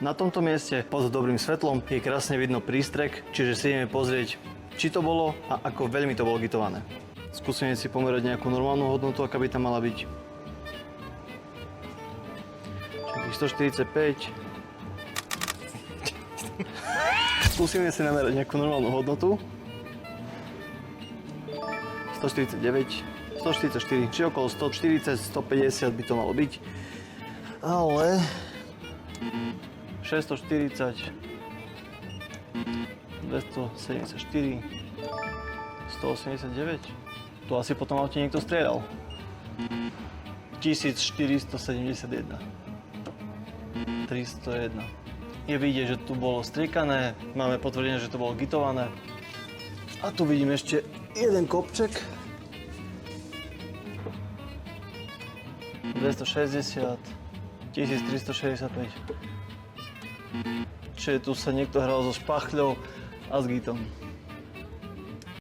Na tomto mieste pod dobrým svetlom je krásne vidno prístrek, čiže si ideme pozrieť, či to bolo a ako veľmi to bolo gitované. Skúsime si pomerať nejakú normálnu hodnotu, aká by tam mala byť. Čiže 145. Skúsime si namerať nejakú normálnu hodnotu. 149, 144, či okolo 140, 150 by to malo byť. Ale 640, 274, 189. Tu asi potom aute niekto strieľal. 1471. 301. Je vidieť, že tu bolo striekané, máme potvrdené, že to bolo gitované. A tu vidím ešte jeden kopček. 260, 1365. Čiže tu sa niekto hral so špachľou a s gitom.